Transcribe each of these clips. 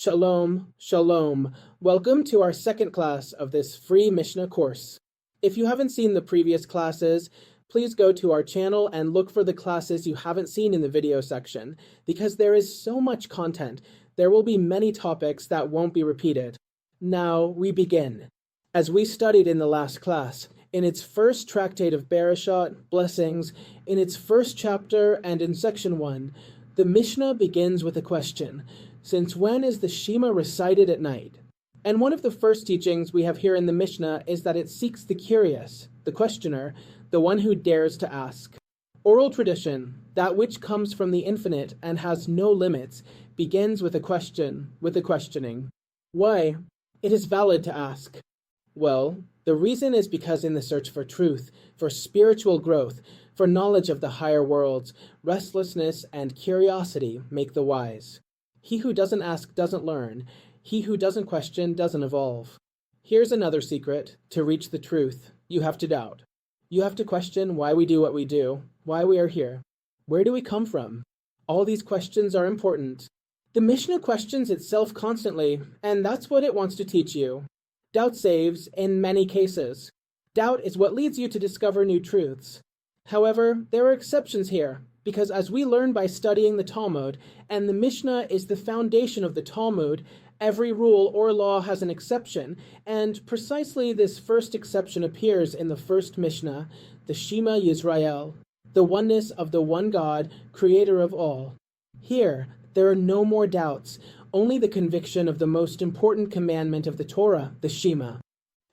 Shalom, shalom. Welcome to our second class of this free Mishnah course. If you haven't seen the previous classes, please go to our channel and look for the classes you haven't seen in the video section, because there is so much content. There will be many topics that won't be repeated. Now we begin. As we studied in the last class, in its first tractate of Berakhot, Blessings, in its first chapter and in section 1, the Mishnah begins with a question: since when is the Shema recited at night? And one of the first teachings we have here in the Mishnah is that it seeks the curious, the questioner, the one who dares to ask. Oral tradition, that which comes from the infinite and has no limits, begins with a question, with a questioning. Why? It is valid to ask. Well, the reason is because in the search for truth, for spiritual growth, for knowledge of the higher worlds, restlessness and curiosity make the wise. He who doesn't ask doesn't learn. He who doesn't question doesn't evolve. Here's another secret. To reach the truth, you have to doubt. You have to question why we do what we do, why we are here. Where do we come from? All these questions are important. The Mishnah questions itself constantly, and that's what it wants to teach you. Doubt saves in many cases. Doubt is what leads you to discover new truths. However, there are exceptions here, because as we learn by studying the Talmud, and the Mishnah is the foundation of the Talmud, every rule or law has an exception, and precisely this first exception appears in the first Mishnah, the Shema Yisrael, the oneness of the one God, creator of all. Here, there are no more doubts, only the conviction of the most important commandment of the Torah, the Shema.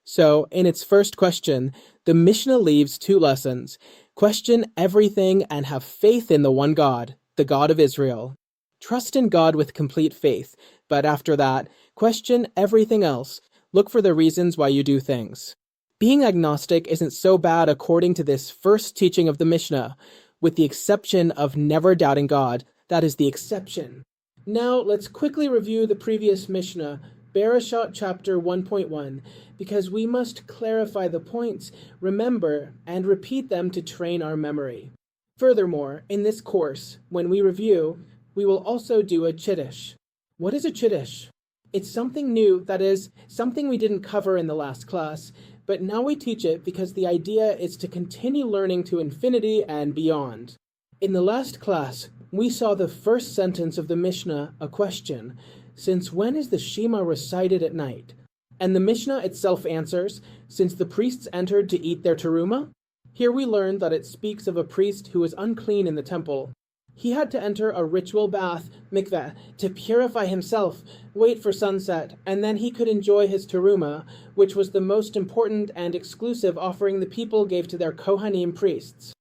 So, in its first question, the Mishnah leaves two lessons. Question everything and have faith in the one God, the God of Israel. Trust in God with complete faith, but after that, question everything else. Look for the reasons why you do things. Being agnostic isn't so bad according to this first teaching of the Mishnah, with the exception of never doubting God. That is the exception. Now, let's quickly review the previous Mishnah, Berakhot chapter 1.1, because we must clarify the points, remember, and repeat them to train our memory. Furthermore, in this course, when we review, we will also do a chiddush. What is a chiddush? It's something new, that is, something we didn't cover in the last class, but now we teach it because the idea is to continue learning to infinity and beyond. In the last class, we saw the first sentence of the Mishnah, a question: since when is the Shema recited at night? And the Mishnah itself answers, since the priests entered to eat their teruma. Here we learn that it speaks of a priest who was unclean in the temple. He had to enter a ritual bath, mikveh, to purify himself, wait for sunset, and then he could enjoy his teruma, which was the most important and exclusive offering the people gave to their Kohanim priests.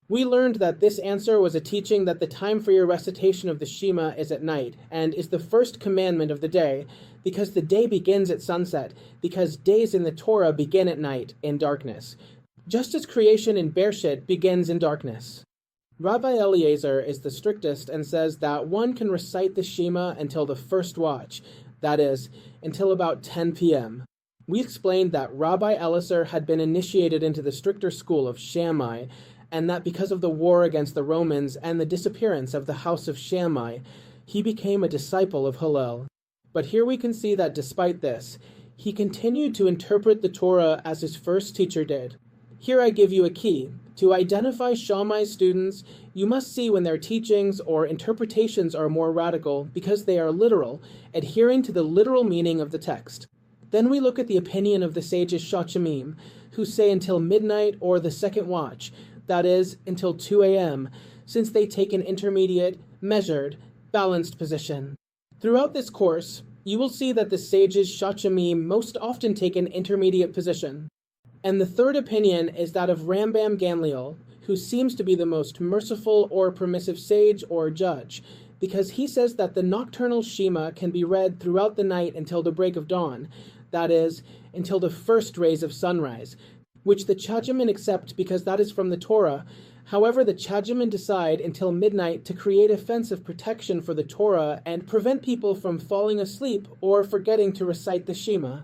We learned that this answer was a teaching that the time for your recitation of the Shema is at night, and is the first commandment of the day, because the day begins at sunset, because days in the Torah begin at night, in darkness, just as creation in Bereshit begins in darkness. Rabbi Eliezer is the strictest and says that one can recite the Shema until the first watch, that is, until about 10 p.m. We explained that Rabbi Eliezer had been initiated into the stricter school of Shammai, and that because of the war against the Romans and the disappearance of the house of Shammai, he became a disciple of Hillel. But here we can see that despite this, he continued to interpret the Torah as his first teacher did. Here I give you a key. To identify Shammai students, you must see when their teachings or interpretations are more radical because they are literal, adhering to the literal meaning of the text. Then we look at the opinion of the sages Shachamim, who say until midnight or the second watch, that is, until 2 a.m., since they take an intermediate, measured, balanced position. Throughout this course, you will see that the sages Shachamim most often take an intermediate position. And the third opinion is that of Rambam Gamliel, who seems to be the most merciful or permissive sage or judge, because he says that the nocturnal Shema can be read throughout the night until the break of dawn, that is, until the first rays of sunrise, which the Chajamin accept because that is from the Torah. However, the Chajamin decide until midnight to create a fence of protection for the Torah and prevent people from falling asleep or forgetting to recite the Shema.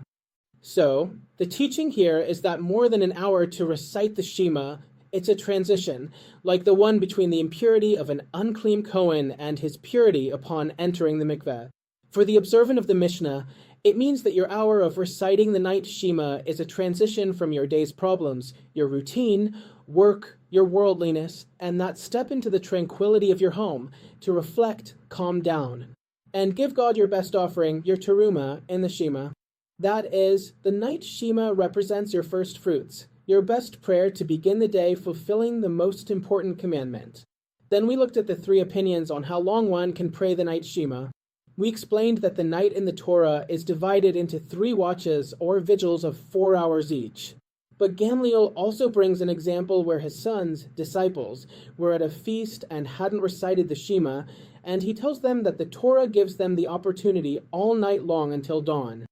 So, the teaching here is that more than an hour to recite the Shema, it's a transition, like the one between the impurity of an unclean Kohen and his purity upon entering the mikveh. For the observant of the Mishnah, it means that your hour of reciting the night Shema is a transition from your day's problems, your routine, work, your worldliness, and that step into the tranquility of your home to reflect, calm down, and give God your best offering, your teruma, in the Shema. That is, the night Shema represents your first fruits, your best prayer to begin the day fulfilling the most important commandment. Then we looked at the three opinions on how long one can pray the night Shema. We explained that the night in the Torah is divided into 3 watches or vigils of 4 hours each. But Gamliel also brings an example where his sons, disciples, were at a feast and hadn't recited the Shema, and he tells them that the Torah gives them the opportunity all night long until dawn.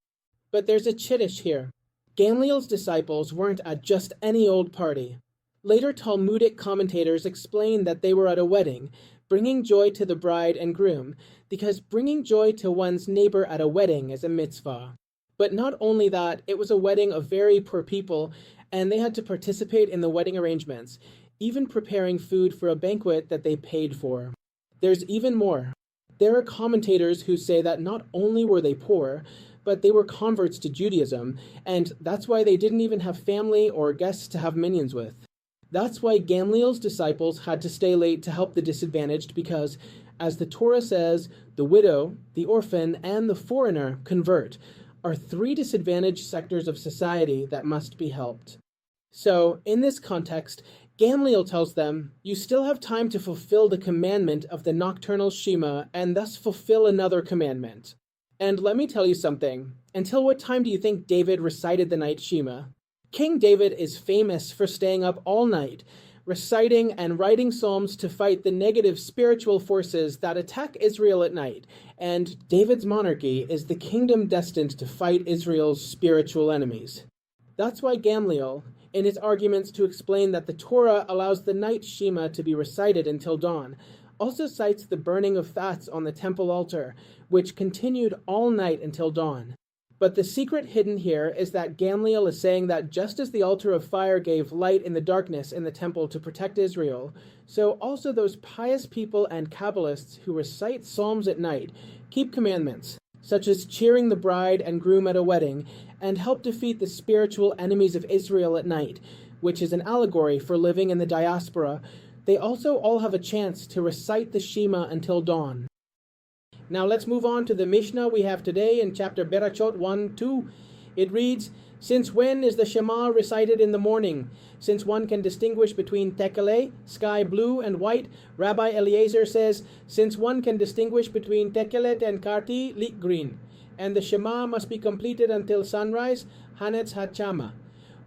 But there's a chiddush here. Gamliel's disciples weren't at just any old party. Later Talmudic commentators explain that they were at a wedding, bringing joy to the bride and groom, because bringing joy to one's neighbor at a wedding is a mitzvah. But not only that, it was a wedding of very poor people, and they had to participate in the wedding arrangements, even preparing food for a banquet that they paid for. There's even more. There are commentators who say that not only were they poor, but they were converts to Judaism, and that's why they didn't even have family or guests to have minions with. That's why Gamliel's disciples had to stay late to help the disadvantaged because, as the Torah says, the widow, the orphan, and the foreigner convert, are 3 disadvantaged sectors of society that must be helped. So, in this context, Gamliel tells them, you still have time to fulfill the commandment of the nocturnal Shema and thus fulfill another commandment. And let me tell you something. Until what time do you think David recited the night Shema? King David is famous for staying up all night, reciting and writing psalms to fight the negative spiritual forces that attack Israel at night, and David's monarchy is the kingdom destined to fight Israel's spiritual enemies. That's why Gamliel, in his arguments to explain that the Torah allows the night Shema to be recited until dawn, also cites the burning of fats on the temple altar, which continued all night until dawn. But the secret hidden here is that Gamliel is saying that just as the altar of fire gave light in the darkness in the temple to protect Israel, so also those pious people and Kabbalists who recite psalms at night keep commandments, such as cheering the bride and groom at a wedding, and help defeat the spiritual enemies of Israel at night, which is an allegory for living in the diaspora. They also all have a chance to recite the Shema until dawn. Now let's move on to the Mishnah we have today in chapter Berakhot 1.2. It reads, since when is the Shema recited in the morning? Since one can distinguish between tekhelet, sky blue and white, Rabbi Eliezer says, since one can distinguish between tekhelet and karti, leek green, and the Shema must be completed until sunrise, hanetz hachama.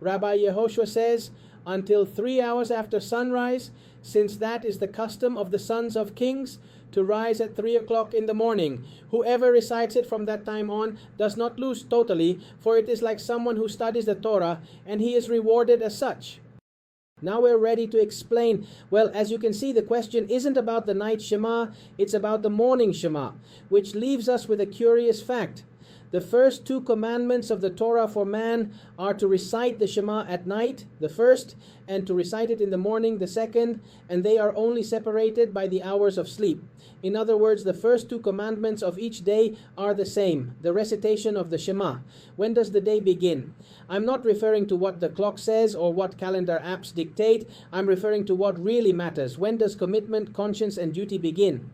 Rabbi Yehoshua says, until 3 hours after sunrise, since that is the custom of the sons of kings, to rise at 3 o'clock in the morning. Whoever recites it from that time on does not lose totally, for it is like someone who studies the Torah, and he is rewarded as such. Now we're ready to explain. Well, as you can see, the question isn't about the night Shema, it's about the morning Shema, which leaves us with a curious fact. The first 2 commandments of the Torah for man are to recite the Shema at night, the first, and to recite it in the morning, the second, and they are only separated by the hours of sleep. In other words, the first 2 commandments of each day are the same, the recitation of the Shema. When does the day begin? I'm not referring to what the clock says or what calendar apps dictate. I'm referring to what really matters. When does commitment, conscience, and duty begin?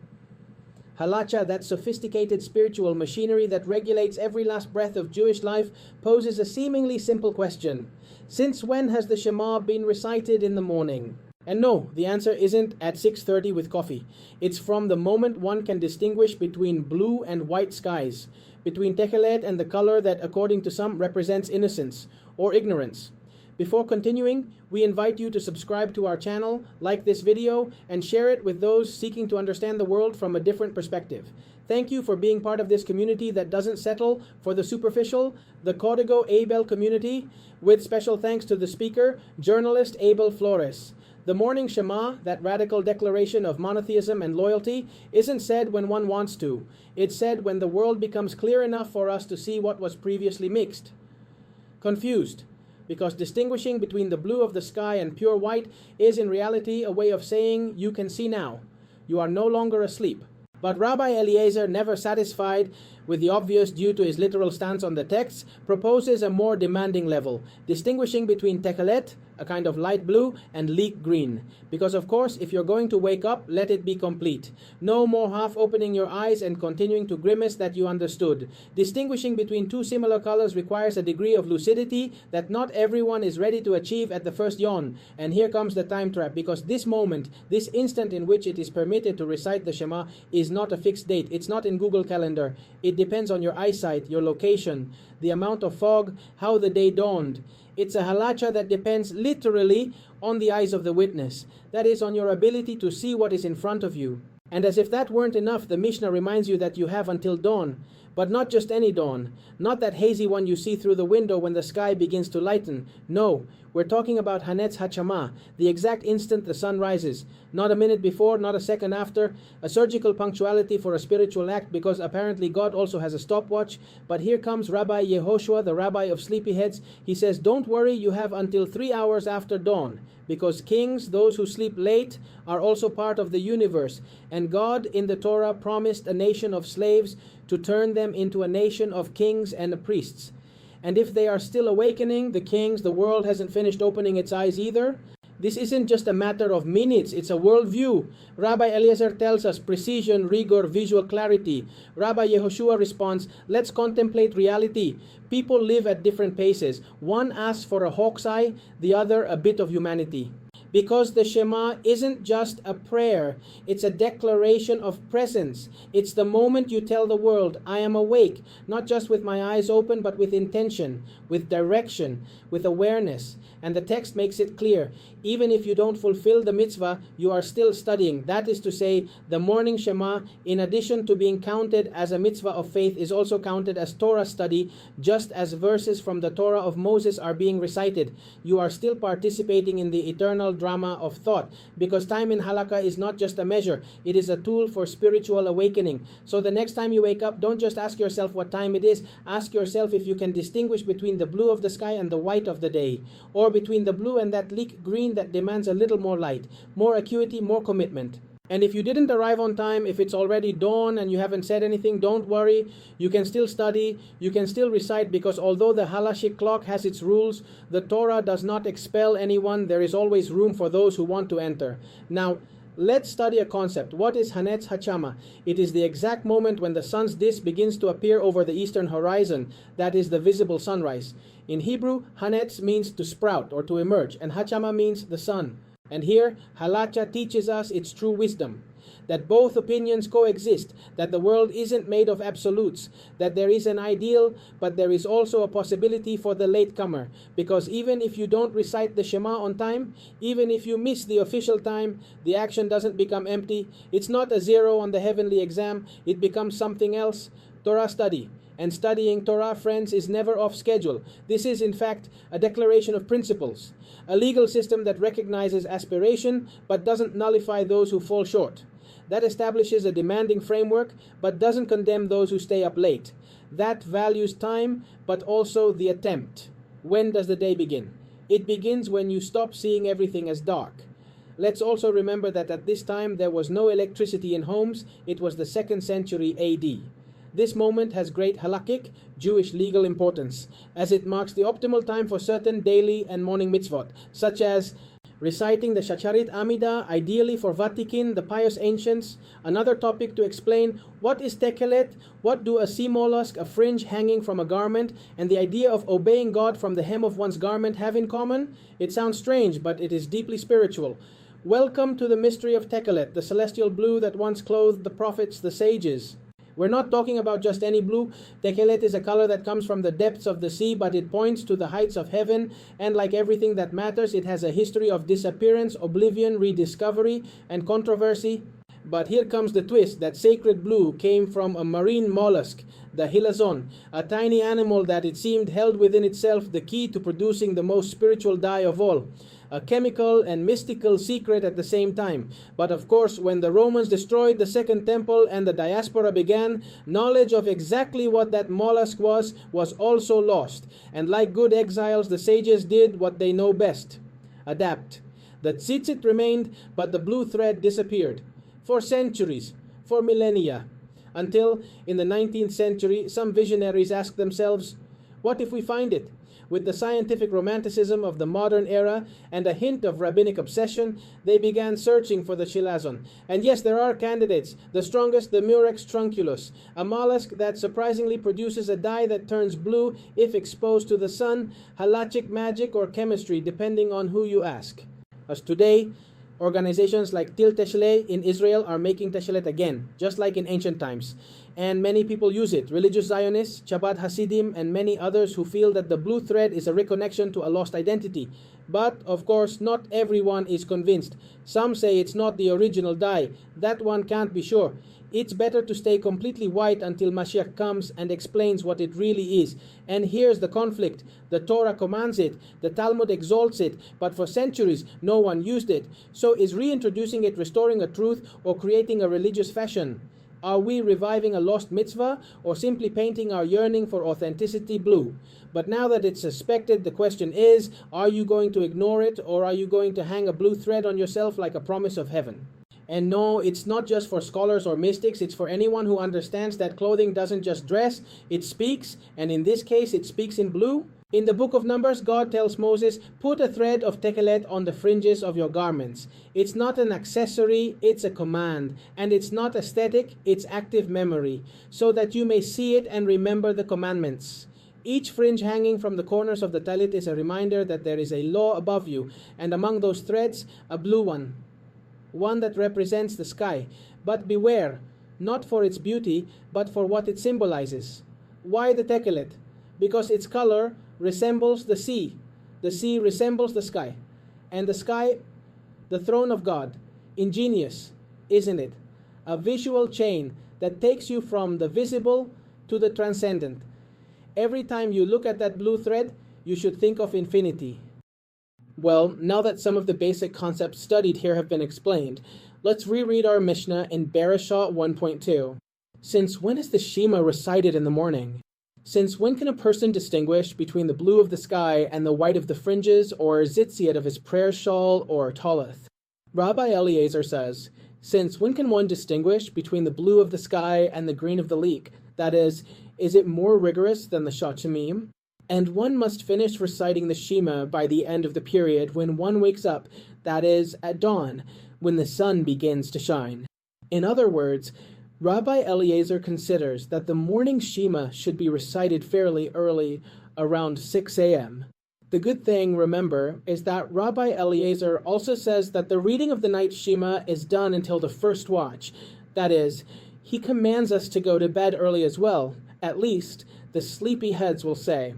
Halacha, that sophisticated spiritual machinery that regulates every last breath of Jewish life, poses a seemingly simple question. Since when has the Shema been recited in the morning? And no, the answer isn't at 6:30 with coffee. It's from the moment one can distinguish between blue and white skies, between tekhelet and the color that, according to some, represents innocence or ignorance. Before continuing, we invite you to subscribe to our channel, like this video, and share it with those seeking to understand the world from a different perspective. Thank you for being part of this community that doesn't settle for the superficial, the Código Abel community, with special thanks to the speaker, journalist Abel Flores. The morning Shema, that radical declaration of monotheism and loyalty, isn't said when one wants to. It's said when the world becomes clear enough for us to see what was previously mixed. Confused. Because distinguishing between the blue of the sky and pure white is in reality a way of saying you can see now. You are no longer asleep. But Rabbi Eliezer, never satisfied, with the obvious due to his literal stance on the text, proposes a more demanding level, distinguishing between tekhelet, a kind of light blue, and leek green. Because of course, if you're going to wake up, let it be complete. No more half opening your eyes and continuing to grimace that you understood. Distinguishing between two similar colors requires a degree of lucidity that not everyone is ready to achieve at the first yawn. And here comes the time trap, because this moment, this instant in which it is permitted to recite the Shema is not a fixed date. It's not in Google Calendar. It depends on your eyesight, your location, the amount of fog, how the day dawned. It's a halacha that depends literally on the eyes of the witness. That is, on your ability to see what is in front of you. And as if that weren't enough, the Mishnah reminds you that you have until dawn. But not just any dawn. Not that hazy one you see through the window when the sky begins to lighten. No, we're talking about Hanetz Hachama, the exact instant the sun rises. Not a minute before, not a second after. A surgical punctuality for a spiritual act, because apparently God also has a stopwatch. But here comes Rabbi Yehoshua, the rabbi of sleepyheads. He says, don't worry, you have until 3 hours after dawn. Because kings, those who sleep late, are also part of the universe. And God in the Torah promised a nation of slaves to turn them into a nation of kings and priests. And if they are still awakening, the kings, the world hasn't finished opening its eyes either. This isn't just a matter of minutes, it's a worldview. Rabbi Eliezer tells us precision, rigor, visual clarity. Rabbi Yehoshua responds, let's contemplate reality. People live at different paces. One asks for a hawk's eye, the other a bit of humanity. Because the Shema isn't just a prayer, it's a declaration of presence. It's the moment you tell the world, I am awake, not just with my eyes open, but with intention, with direction, with awareness. And the text makes it clear, even if you don't fulfill the mitzvah, you are still studying. That is to say, the morning Shema, in addition to being counted as a mitzvah of faith, is also counted as Torah study, just as verses from the Torah of Moses are being recited. You are still participating in the eternal drama of thought, because time in halakha is not just a measure, it is a tool for spiritual awakening. So the next time you wake up, don't just ask yourself what time it is, ask yourself if you can distinguish between the blue of the sky and the white of the day, or between the blue and that leek green that demands a little more light, more acuity, more commitment. And if you didn't arrive on time, if it's already dawn and you haven't said anything, don't worry. You can still study, you can still recite, because although the halashic clock has its rules, the Torah does not expel anyone. There is always room for those who want to enter. Now, let's study a concept. What is Hanetz Hachama? It is the exact moment when the sun's disk begins to appear over the eastern horizon. That is the visible sunrise. In Hebrew, Hanetz means to sprout or to emerge, and Hachama means the sun. And here, Halacha teaches us its true wisdom, that both opinions coexist, that the world isn't made of absolutes, that there is an ideal, but there is also a possibility for the latecomer, because even if you don't recite the Shema on time, even if you miss the official time, the action doesn't become empty. It's not a 0 on the heavenly exam, it becomes something else. Torah study. And studying Torah, friends, is never off schedule. This is, in fact, a declaration of principles, a legal system that recognizes aspiration but doesn't nullify those who fall short. That establishes a demanding framework but doesn't condemn those who stay up late. That values time but also the attempt. When does the day begin? It begins when you stop seeing everything as dark. Let's also remember that at this time there was no electricity in homes. It was the 2nd century AD. This moment has great halakhic, Jewish legal importance, as it marks the optimal time for certain daily and morning mitzvot, such as reciting the Shacharit Amida, ideally for Vatikin, the pious ancients. Another topic to explain what is tekhelet, what do a sea mollusk, a fringe hanging from a garment, and the idea of obeying God from the hem of one's garment have in common? It sounds strange, but it is deeply spiritual. Welcome to the mystery of tekhelet, the celestial blue that once clothed the prophets, the sages. We're not talking about just any blue. Tekhelet is a color that comes from the depths of the sea, but it points to the heights of heaven, and like everything that matters, it has a history of disappearance, oblivion, rediscovery, and controversy. But here comes the twist. That sacred blue came from a marine mollusk, the hilazon, a tiny animal that it seemed held within itself the key to producing the most spiritual dye of all. A chemical and mystical secret at the same time. But of course, when the Romans destroyed the Second Temple and the diaspora began, knowledge of exactly what that mollusk was also lost. And like good exiles, the sages did what they know best: adapt. The tzitzit remained, but the blue thread disappeared. For centuries, for millennia. until in the 19th century some visionaries asked themselves, what if we find it? With the scientific romanticism of the modern era and a hint of rabbinic obsession, they began searching for the chilazon. And yes, there are candidates. The strongest, the Murex trunculus, a mollusk that surprisingly produces a dye that turns blue if exposed to the sun, halachic magic or chemistry, depending on who you ask. As today, organizations like Til Teshle in Israel are making Teshelet again, just like in ancient times. And many people use it. Religious Zionists, Chabad Hasidim, and many others who feel that the blue thread is a reconnection to a lost identity. But, of course, not everyone is convinced. Some say it's not the original dye. That one can't be sure. It's better to stay completely white until Mashiach comes and explains what it really is. And here's the conflict. The Torah commands it, the Talmud exalts it, but for centuries no one used it. So is reintroducing it restoring a truth or creating a religious fashion? Are we reviving a lost mitzvah or simply painting our yearning for authenticity blue? But now that it's suspected, the question is, are you going to ignore it or are you going to hang a blue thread on yourself like a promise of heaven? And no, it's not just for scholars or mystics, it's for anyone who understands that clothing doesn't just dress, it speaks, and in this case it speaks in blue. In the book of Numbers, God tells Moses, put a thread of tekhelet on the fringes of your garments. It's not an accessory, it's a command. And it's not aesthetic, it's active memory, so that you may see it and remember the commandments. Each fringe hanging from the corners of the talit is a reminder that there is a law above you, and among those threads, a blue one that represents the sky. But beware, not for its beauty, but for what it symbolizes. Why the tekhelet? Because its color resembles the sea. The sea resembles the sky. And the sky, the throne of God. Ingenious, isn't it? A visual chain that takes you from the visible to the transcendent. Every time you look at that blue thread, you should think of infinity. Well, now that some of the basic concepts studied here have been explained, let's reread our Mishnah in Berakhot 1.2. Since when is the Shema recited in the morning? Since when can a person distinguish between the blue of the sky and the white of the fringes or zitziat of his prayer shawl or talith? Rabbi Eliezer says, since when can one distinguish between the blue of the sky and the green of the leek? That is it more rigorous than the Shachemim? And one must finish reciting the Shema by the end of the period when one wakes up, that is, at dawn, when the sun begins to shine. In other words, Rabbi Eliezer considers that the morning Shema should be recited fairly early, around 6 a.m. The good thing, remember, is that Rabbi Eliezer also says that the reading of the night Shema is done until the first watch. That is, he commands us to go to bed early as well, at least, the sleepy heads will say.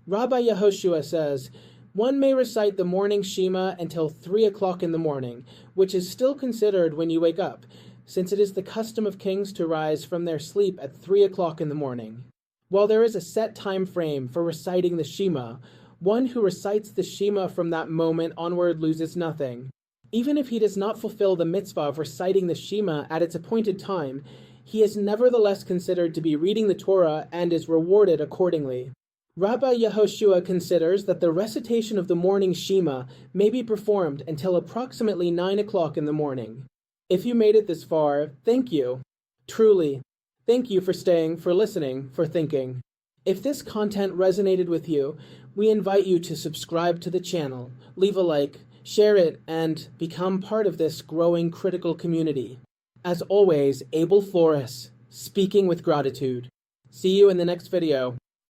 Rabbi Yehoshua says, one may recite the morning Shema until 3 o'clock in the morning, which is still considered when you wake up, since it is the custom of kings to rise from their sleep at 3 o'clock in the morning. While there is a set time frame for reciting the Shema, one who recites the Shema from that moment onward loses nothing. Even if he does not fulfill the mitzvah of reciting the Shema at its appointed time, he is nevertheless considered to be reading the Torah and is rewarded accordingly. Rabbi Yehoshua considers that the recitation of the morning Shema may be performed until approximately 9 o'clock in the morning. If you made it this far, thank you. Truly, thank you for staying, for listening, for thinking. If this content resonated with you, we invite you to subscribe to the channel, leave a like, share it, and become part of this growing critical community. As always, Abel Flores, speaking with gratitude. See you in the next video.